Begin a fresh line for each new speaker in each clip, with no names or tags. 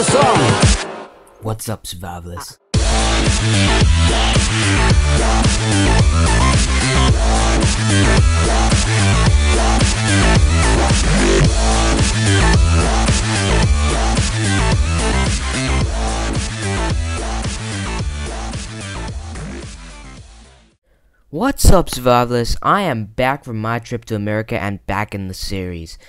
the song.
What's up, survivalists? What's up, survivalists? I am back from my trip to America and back in the series.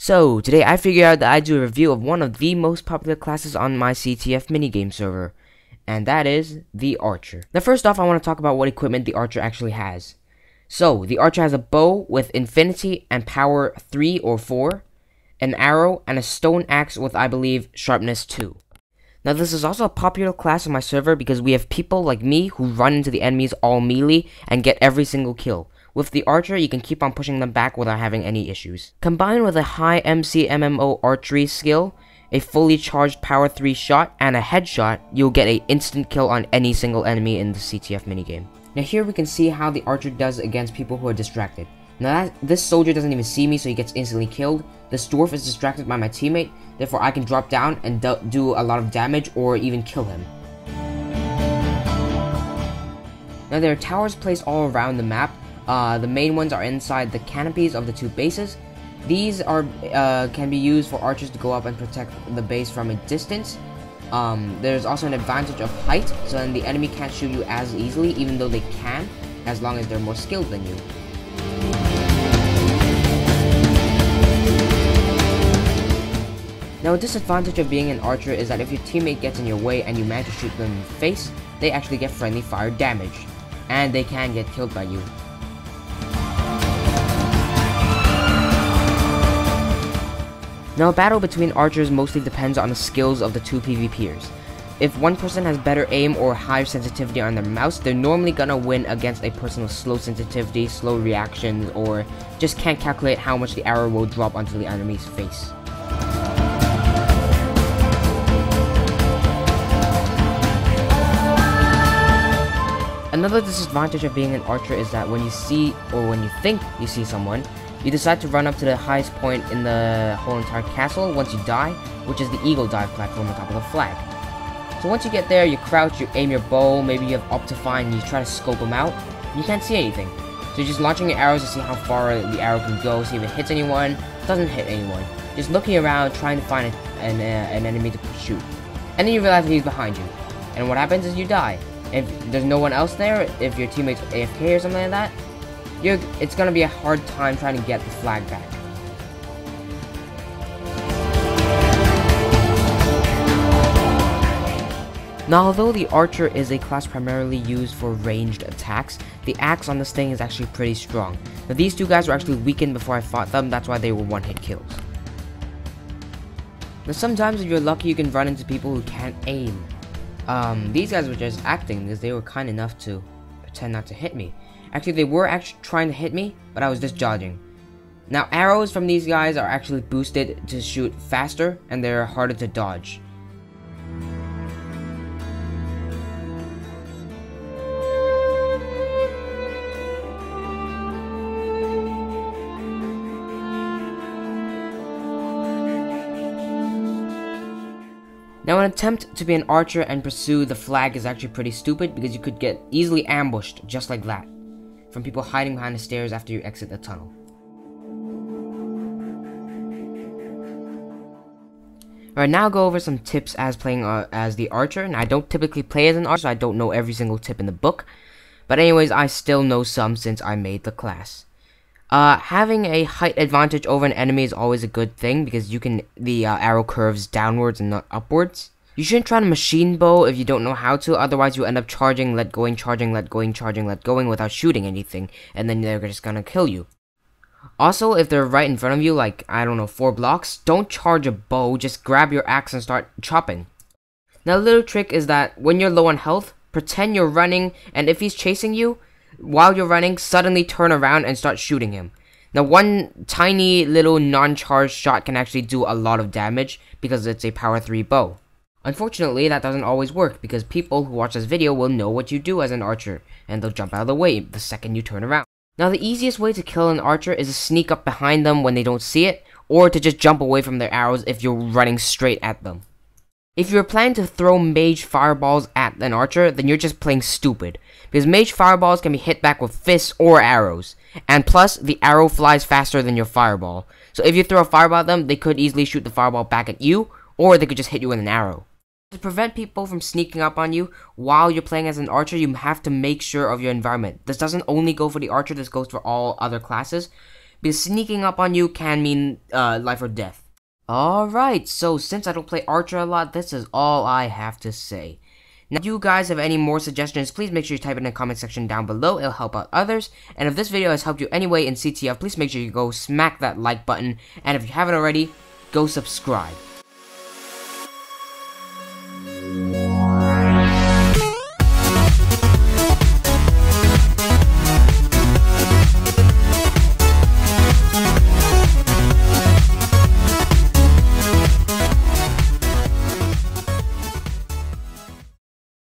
So, today I figured out that I'd do a review of one of the most popular classes on my CTF minigame server, and that is the Archer. Now, first off, I want to talk about what equipment the Archer actually has. So, the Archer has a bow with infinity and power 3 or 4, an arrow, and a stone axe with, I believe, sharpness 2. Now, this is also a popular class on my server because we have people like me who run into the enemies all melee and get every single kill. With the Archer, you can keep on pushing them back without having any issues. Combined with a high MC MMO archery skill, a fully charged power 3 shot, and a headshot, you'll get an instant kill on any single enemy in the CTF minigame. Now here we can see how the Archer does against people who are distracted. Now this soldier doesn't even see me, so he gets instantly killed. This dwarf is distracted by my teammate, therefore I can drop down and do a lot of damage or even kill him. Now there are towers placed all around the map. The main ones are inside the canopies of the two bases. These are can be used for archers to go up and protect the base from a distance. There's also an advantage of height, so then the enemy can't shoot you as easily, even though they can, as long as they're more skilled than you. Now, a disadvantage of being an archer is that if your teammate gets in your way and you manage to shoot them in the face, they actually get friendly fire damage, and they can get killed by you. Now, a battle between archers mostly depends on the skills of the two PvPers. If one person has better aim or higher sensitivity on their mouse, they're normally gonna win against a person with slow sensitivity, slow reactions, or just can't calculate how much the arrow will drop onto the enemy's face. Another disadvantage of being an archer is that when you see, or when you think you see someone, you decide to run up to the highest point in the whole entire castle once you die, which is the eagle dive platform on top of the flag. So once you get there, you crouch, you aim your bow, maybe you have Optifine, and you try to scope them out. You can't see anything. So you're just launching your arrows to see how far the arrow can go, see if it hits anyone, doesn't hit anyone. Just looking around, trying to find an enemy to shoot. And then you realize that he's behind you. And what happens is you die. If there's no one else there, if your teammate's AFK or something like that, it's gonna be a hard time trying to get the flag back. Now, although the Archer is a class primarily used for ranged attacks, the axe on this thing is actually pretty strong. Now, these two guys were actually weakened before I fought them, that's why they were one-hit kills. Now, sometimes if you're lucky, you can run into people who can't aim. These guys were just acting because they were kind enough to pretend not to hit me. Actually, they were actually trying to hit me, but I was just dodging. Now, arrows from these guys are actually boosted to shoot faster, and they're harder to dodge. Now, an attempt to be an archer and pursue the flag is actually pretty stupid because you could get easily ambushed just like that from people hiding behind the stairs after you exit the tunnel. Alright, now I'll go over some tips as playing as the archer. And I don't typically play as an archer, so I don't know every single tip in the book. But anyways, I still know some since I made the class. Having a height advantage over an enemy is always a good thing because the arrow curves downwards and not upwards. You shouldn't try to machine bow if you don't know how to, otherwise you end up charging, let going, charging, let going, charging, let going without shooting anything, and then they're just gonna kill you. Also, if they're right in front of you, like, I don't know, 4 blocks, don't charge a bow, just grab your axe and start chopping. Now, a little trick is that when you're low on health, pretend you're running, and if he's chasing you, while you're running, suddenly turn around and start shooting him. Now, one tiny little non-charged shot can actually do a lot of damage because it's a power 3 bow. Unfortunately, that doesn't always work because people who watch this video will know what you do as an archer, and they'll jump out of the way the second you turn around. Now, the easiest way to kill an archer is to sneak up behind them when they don't see it, or to just jump away from their arrows if you're running straight at them. If you're planning to throw mage fireballs at an archer, then you're just playing stupid. Because mage fireballs can be hit back with fists or arrows. And plus, the arrow flies faster than your fireball. So if you throw a fireball at them, they could easily shoot the fireball back at you, or they could just hit you with an arrow. To prevent people from sneaking up on you while you're playing as an archer, you have to make sure of your environment. This doesn't only go for the archer, this goes for all other classes. Because sneaking up on you can mean life or death. Alright, so since I don't play archer a lot, this is all I have to say. Now, if you guys have any more suggestions, please make sure you type it in the comment section down below. It'll help out others. And if this video has helped you anyway in CTF, please make sure you go smack that like button. And if you haven't already, go subscribe.